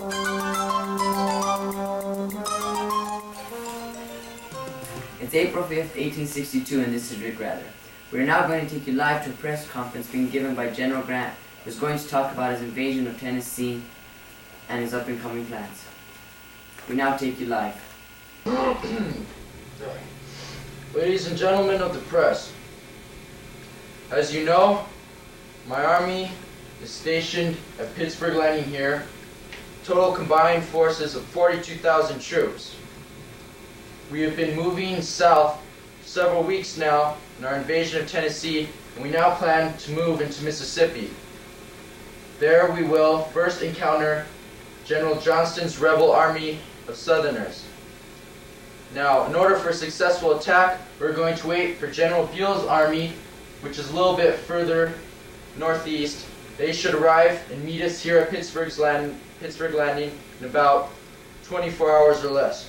It's April 5th, 1862, and this is Rick Rather. We're now going to take you live to a press conference being given by General Grant, who's going to talk about his invasion of Tennessee and his up-and-coming plans. We now take you live. Ladies and gentlemen of the press, as you know, my army is stationed at Pittsburgh Landing here. Total combined forces of 42,000 troops. We have been moving south for several weeks now in our invasion of Tennessee, and we now plan to move into Mississippi. There we will first encounter General Johnston's rebel army of Southerners. Now, in order for a successful attack, we're going to wait for General Buell's army, which is a little bit further northeast. They should arrive and meet us here at Pittsburgh Landing in about 24 hours or less.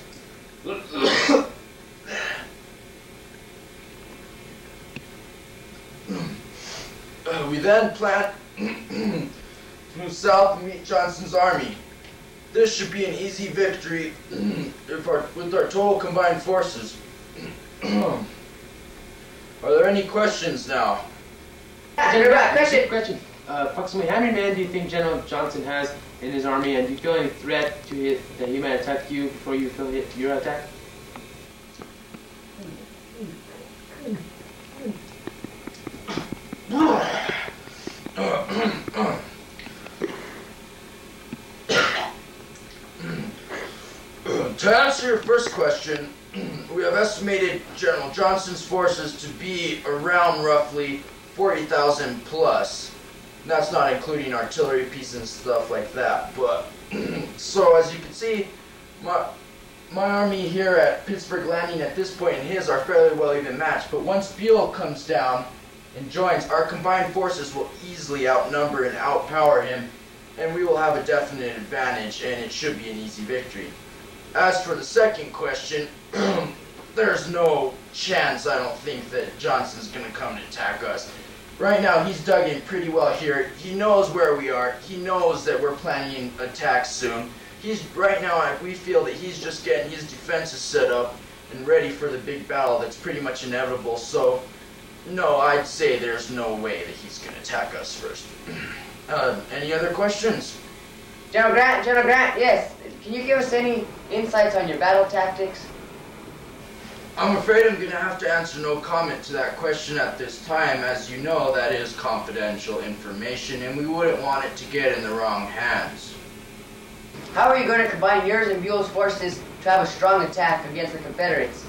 We then plan to move south and meet Johnston's army. This should be an easy victory with our total combined forces. Are there any questions now? Question. Approximately how many men do you think General Johnston has in his army, and do you feel any threat to that he might attack you before you feel your attack? To answer your first question, we have estimated General Johnston's forces to be around roughly 40,000 plus. And that's not including artillery pieces and stuff like that. But so as you can see, my army here at Pittsburgh Landing at this point and his are fairly well even matched. But once Buell comes down and joins, our combined forces will easily outnumber and outpower him, and we will have a definite advantage, and it should be an easy victory. As for the second question, there's no chance, I don't think, that Johnston's going to come and attack us. Right now, he's dug in pretty well here. He knows where we are. He knows that we're planning an attack soon. Right now, we feel that he's just getting his defenses set up and ready for the big battle that's pretty much inevitable. So, no, I'd say there's no way that he's going to attack us first. Any other questions? General Grant, yes. Can you give us any insights on your battle tactics? I'm afraid I'm going to have to answer no comment to that question at this time. As you know, that is confidential information, and we wouldn't want it to get in the wrong hands. How are you going to combine yours and Buell's forces to have a strong attack against the Confederates?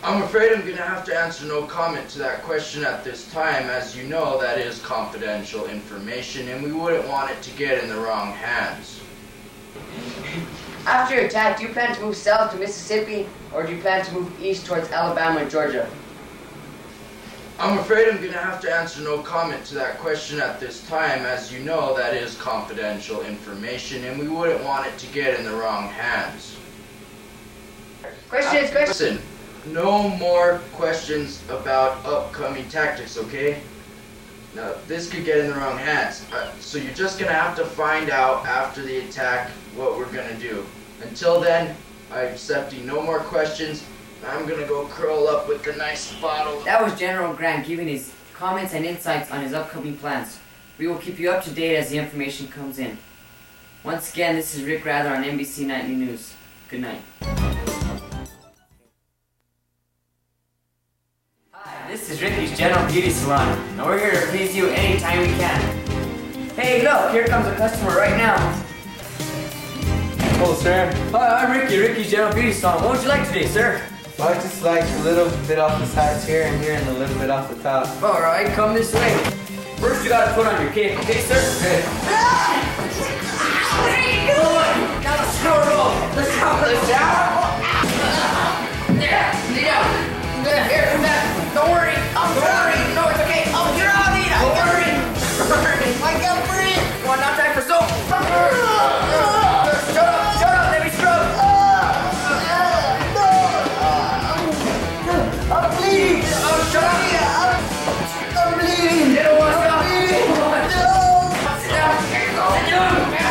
I'm afraid I'm going to have to answer no comment to that question at this time. As you know, that is confidential information, and we wouldn't want it to get in the wrong hands. After your attack, do you plan to move south to Mississippi, or do you plan to move east towards Alabama and Georgia? I'm afraid I'm going to have to answer no comment to that question at this time. As you know, that is confidential information, and we wouldn't want it to get in the wrong hands. Questions? Listen, no more questions about upcoming tactics, okay? Now, this could get in the wrong hands. So you're just going to have to find out after the attack what we're going to do. Until then, I'm accepting no more questions. I'm going to go curl up with the nice bottle. That was General Grant giving his comments and insights on his upcoming plans. We will keep you up to date as the information comes in. Once again, this is Rick Rather on NBC Nightly News. Good night. Hi, this is Ricky's General Beauty Salon, and we're here to please you anytime we can. Hey, look, here comes a customer right now. Hello, sir. Hi, I'm Ricky, Ricky's General Beauty Salon. What would you like today, sir? I just like a little bit off the sides here and here and a little bit off the top. Alright, come this way. First you gotta put on your cape, okay, sir? Okay. What are you doing? Now let's go, let's go, let's go. There, lay down. Here, come back. Don't worry, don't worry. No, it's okay. Oh, you're all need. Don't worry. I got free. Come on, now time for soap. Shut up, let me scrub. I'm bleeding. Oh, shut up. I'm bleeding. You don't want to stop. Sit down. Sit down.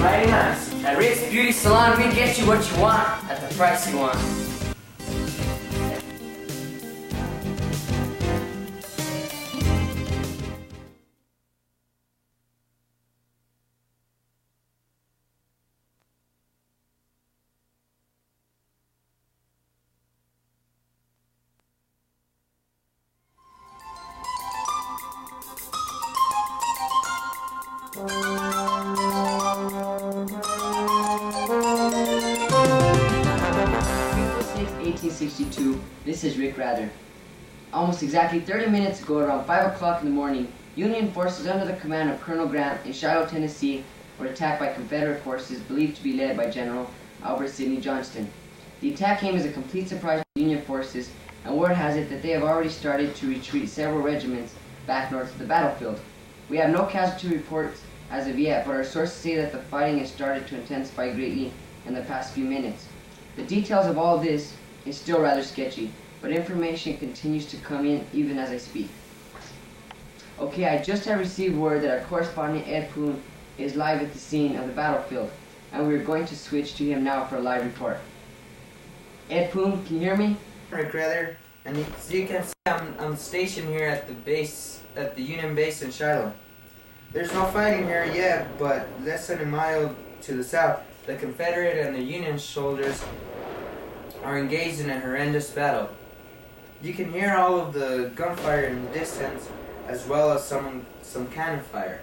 Alrighty, nice. At Rick's Beauty Salon, we get you what you want at the price you want. April 6, 1862, this is Rick Rather. Almost exactly 30 minutes ago, around 5 o'clock in the morning, Union forces under the command of Colonel Grant in Shiloh, Tennessee, were attacked by Confederate forces believed to be led by General Albert Sidney Johnston. The attack came as a complete surprise to Union forces, and word has it that they have already started to retreat several regiments back north of the battlefield. We have no casualty reports as of yet, but our sources say that the fighting has started to intensify greatly in the past few minutes. The details of all this is still rather sketchy, but information continues to come in even as I speak. Okay, I just have received word that our correspondent Ed Poon is live at the scene of the battlefield, and we're going to switch to him now for a live report. Ed Poon, can you hear me? Rick Rather, and as you can see, I'm stationed here at the base, at the Union base in Shiloh. There's no fighting here yet, but less than a mile to the south, the Confederate and the Union soldiers are engaged in a horrendous battle. You can hear all of the gunfire in the distance, as well as some cannon fire.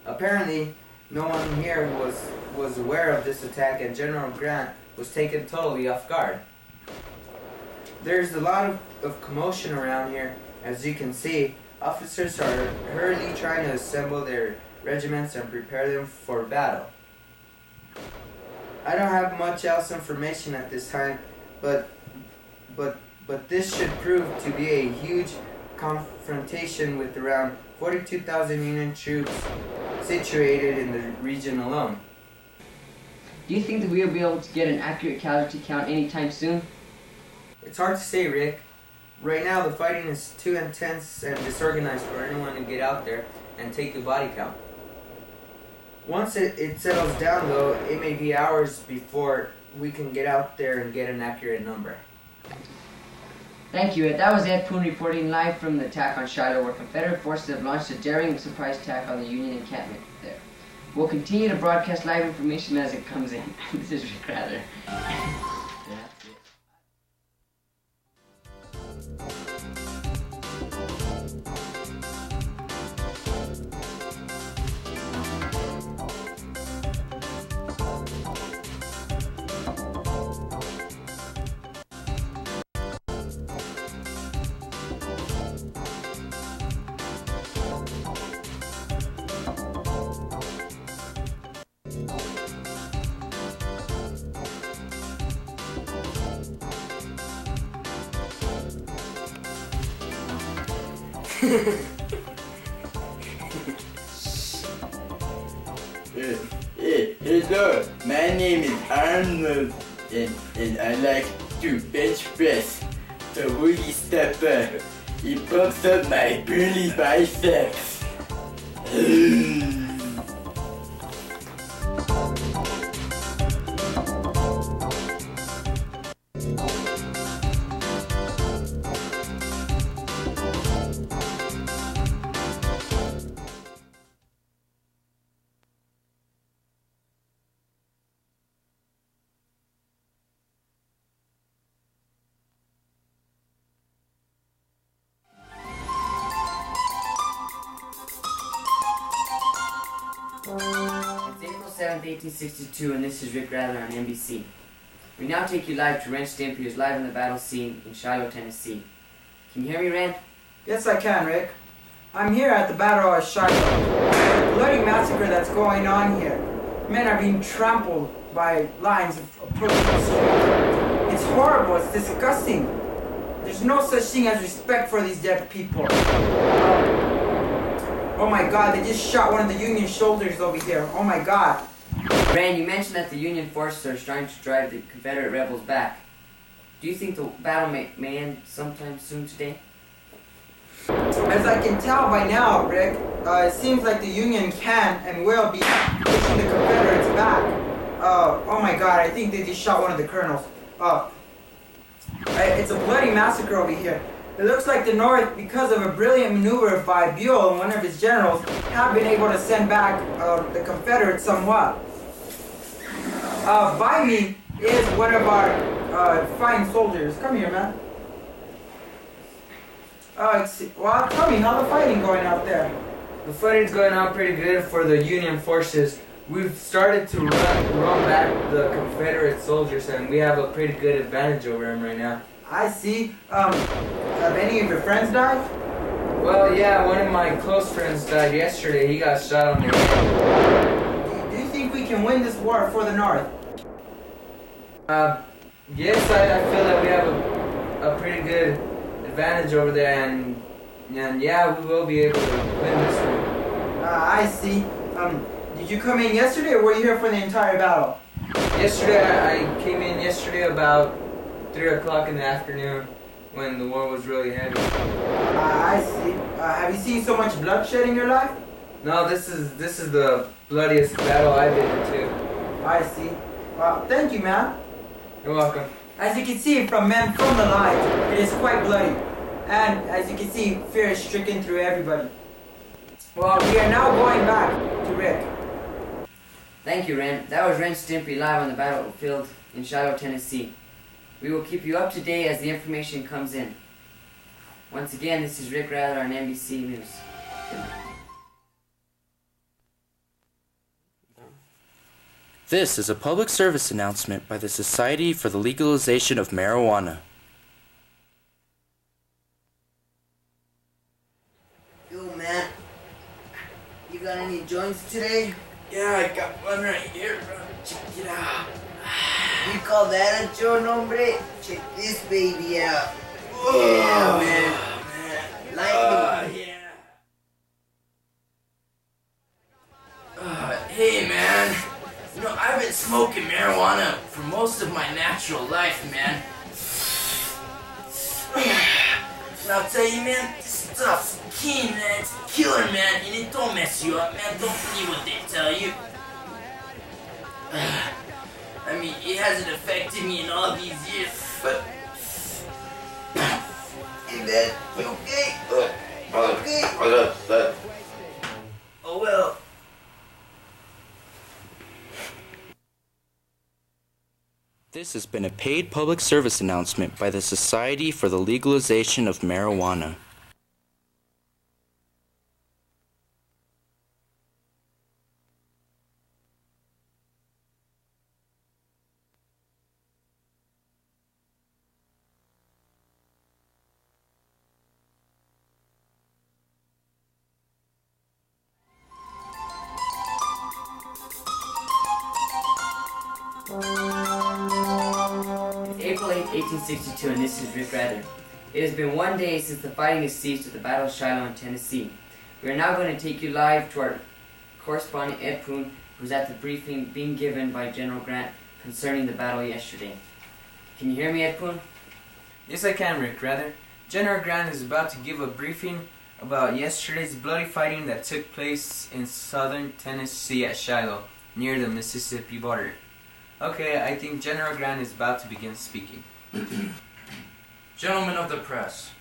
Apparently, no one here was aware of this attack, and General Grant was taken totally off guard. There's a lot of commotion around here, as you can see. Officers are hurriedly trying to assemble their regiments and prepare them for battle. I don't have much else information at this time, but this should prove to be a huge confrontation with around 42,000 Union troops situated in the region alone. Do you think that we will be able to get an accurate casualty count anytime soon? It's hard to say, Rick. Right now, the fighting is too intense and disorganized for anyone to get out there and take the body count. Once it settles down, though, it may be hours before we can get out there and get an accurate number. Thank you, Ed. That was Ed Poon reporting live from the attack on Shiloh, where Confederate forces have launched a daring surprise attack on the Union encampment there. We'll continue to broadcast live information as it comes in. This is Rick Rather. Hello, my name is Arnold, and I like to bench press. The woolly stepper, it pumps up my burly biceps. It's April 7th, 1862, and this is Rick Rather on NBC. We now take you live to Ren Stimpy, who's live on the battle scene in Shiloh, Tennessee. Can you hear me, Ren? Yes, I can, Rick. I'm here at the Battle of Shiloh. The bloody massacre that's going on here. Men are being trampled by lines of approaching the street. It's horrible. It's disgusting. There's no such thing as respect for these dead people. Oh my God, they just shot one of the Union soldiers over here. Oh my God. Ren, you mentioned that the Union forces are trying to drive the Confederate rebels back. Do you think the battle may end sometime soon today? As I can tell by now, Rick, it seems like the Union can and will be pushing the Confederates back. back. Oh my God, I think they just shot one of the colonels. It's a bloody massacre over here. It looks like the North, because of a brilliant maneuver by Buell and one of his generals, have been able to send back the Confederates somewhat. By me is one of our fine soldiers. Come here, man. Well, tell me, how's the fighting going out there? The fighting's going on pretty good for the Union forces. We've started to run back the Confederate soldiers, and we have a pretty good advantage over them right now. I see. Have any of your friends died? Well, yeah, one of my close friends died yesterday. He got shot on the head. Do you think we can win this war for the North? Yes, I feel that we have a pretty good advantage over there, and yeah, we will be able to win this one. I see. Did you come in yesterday, or were you here for the entire battle? Yesterday, I came in yesterday about 3 o'clock in the afternoon when the war was really heavy. I see. Have you seen so much bloodshed in your life? No, this is the bloodiest battle I've been into. I see. Well, thank you, man. You're welcome. As you can see from men from the lines, it is quite bloody. And as you can see, fear is stricken through everybody. Well, we are now going back to Rick. Thank you, Ren. That was Ren Stimpy live on the battlefield in Shiloh, Tennessee. We will keep you up to date as the information comes in. Once again, this is Rick Rather on NBC News. This is a public service announcement by the Society for the Legalization of Marijuana. Yo, man. You got any joints today? Yeah, I got one right here, bro. Check it out. You call that a joint, hombre? Check this baby out. Oh, Yeah, man. Light Hey, man. You know, I've been smoking marijuana for most of my natural life, man. And I'll tell you, man, this stuff's keen, man. It's a killer, man. And it don't mess you up, man. Don't believe what they tell you. I mean, it hasn't affected me in all these years, but... Hey, man. You okay? Okay? Oh, well. This has been a paid public service announcement by the Society for the Legalization of Marijuana. It's April 8, 1862, and this is Rick Rather. It has been one day since the fighting has ceased at the Battle of Shiloh in Tennessee. We are now going to take you live to our correspondent Ed Poon, who's at the briefing being given by General Grant concerning the battle yesterday. Can you hear me, Ed Poon? Yes, I can, Rick Rather. General Grant is about to give a briefing about yesterday's bloody fighting that took place in southern Tennessee at Shiloh, near the Mississippi border. Okay, I think General Grant is about to begin speaking. Gentlemen of the press,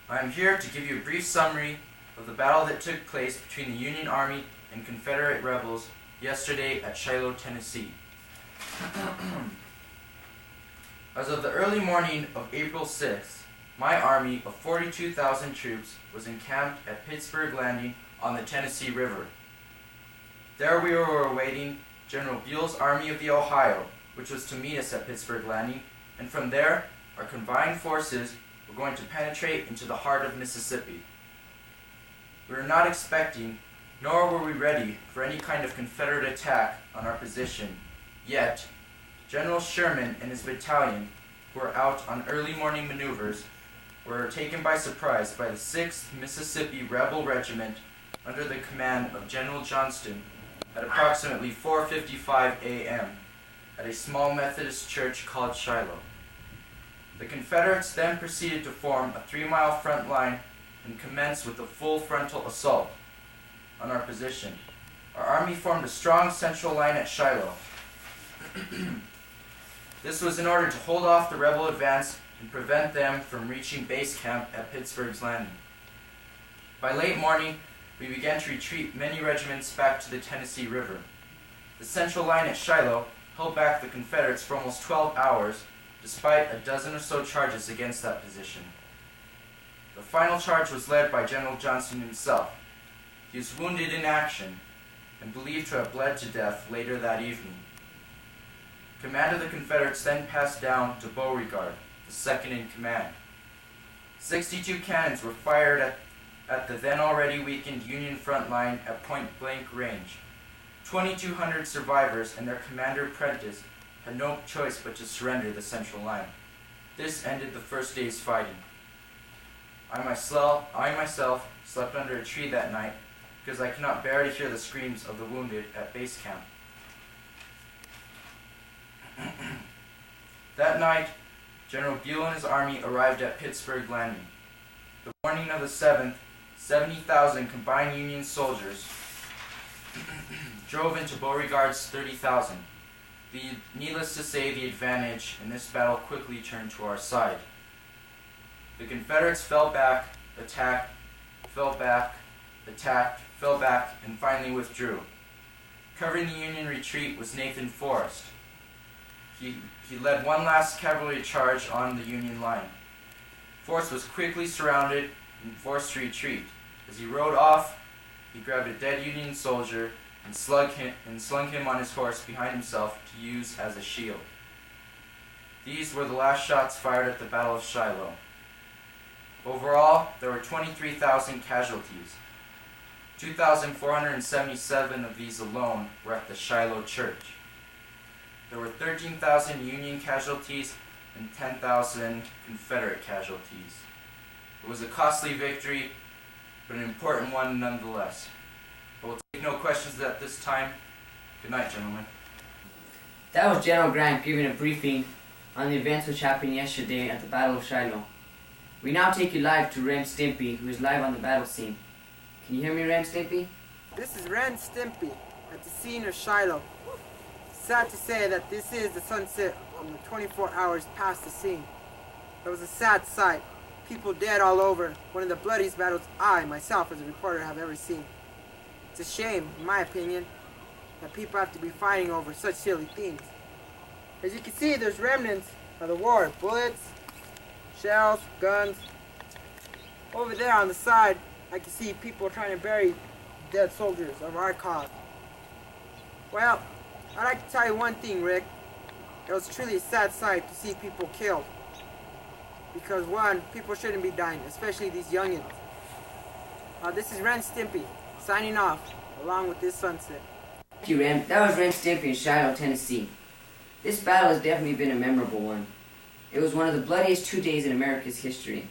I am here to give you a brief summary of the battle that took place between the Union Army and Confederate rebels yesterday at Shiloh, Tennessee. As of the early morning of April 6th, my army of 42,000 troops was encamped at Pittsburgh Landing on the Tennessee River. There we were awaiting General Buell's Army of the Ohio, which was to meet us at Pittsburgh Landing, and from there, our combined forces were going to penetrate into the heart of Mississippi. We were not expecting, nor were we ready for any kind of Confederate attack on our position, yet General Sherman and his battalion, who were out on early morning maneuvers, were taken by surprise by the 6th Mississippi Rebel Regiment under the command of General Johnston at approximately 4:55 a.m. at a small Methodist church called Shiloh. The Confederates then proceeded to form a 3-mile front line and commence with a full frontal assault on our position. our army formed a strong central line at Shiloh. This was in order to hold off the rebel advance and prevent them from reaching base camp at Pittsburgh's Landing. By late morning, we began to retreat many regiments back to the Tennessee River. The central line at Shiloh held back the Confederates for almost 12 hours, despite a dozen or so charges against that position. The final charge was led by General Johnston himself. He was wounded in action and believed to have bled to death later that evening. Command of the Confederates then passed down to Beauregard, the second in command. 62 cannons were fired at the then already weakened Union front line at point-blank range. 2,200 survivors and their commander Prentice had no choice but to surrender the central line. This ended the first day's fighting. I myself slept under a tree that night because I could not bear to hear the screams of the wounded at base camp. That night, General Buell and his army arrived at Pittsburgh Landing. The morning of the 7th, 70,000 combined Union soldiers drove into Beauregard's 30,000. Needless to say, the advantage in this battle quickly turned to our side. The Confederates fell back, attacked, fell back, and finally withdrew. Covering the Union retreat was Nathan Forrest. He led one last cavalry charge on the Union line. Forrest was quickly surrounded and forced to retreat. As he rode off, he grabbed a dead Union soldier and slung him on his horse behind himself to use as a shield. These were the last shots fired at the Battle of Shiloh. Overall, there were 23,000 casualties. 2,477 of these alone were at the Shiloh Church. There were 13,000 Union casualties and 10,000 Confederate casualties. It was a costly victory, but an important one nonetheless. I will take no questions at this time. Good night, gentlemen. That was General Grant giving a briefing on the events which happened yesterday at the Battle of Shiloh. We now take you live to Ren Stimpy, who is live on the battle scene. Can you hear me, Ren Stimpy? This is Ren Stimpy at the scene of Shiloh. Sad to say that this is the sunset on the 24 hours past the scene. It was a sad sight. People dead all over. One of the bloodiest battles I, myself, as a reporter, have ever seen. It's a shame, in my opinion, that people have to be fighting over such silly things. As you can see, there's remnants of the war. Bullets, shells, guns. Over there on the side, I can see people trying to bury dead soldiers of our cause. Well, I'd like to tell you one thing, Rick. It was truly a sad sight to see people killed. Because one, people shouldn't be dying, especially these youngins. This is Ren Stimpy, signing off, along with this sunset. Thank you, Ren. That was Ren Stimpy in Shiloh, Tennessee. This battle has definitely been a memorable one. It was one of the bloodiest 2 days in America's history.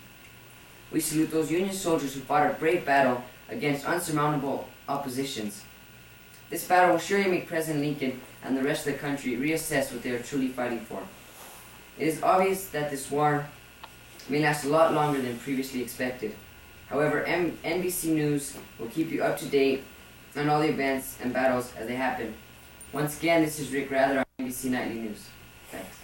We salute those Union soldiers who fought a brave battle against unsurmountable oppositions. This battle will surely make President Lincoln and the rest of the country reassess what they are truly fighting for. It is obvious that this war may last a lot longer than previously expected. However, NBC News will keep you up to date on all the events and battles as they happen. Once again, this is Rick Rather on NBC Nightly News. Thanks.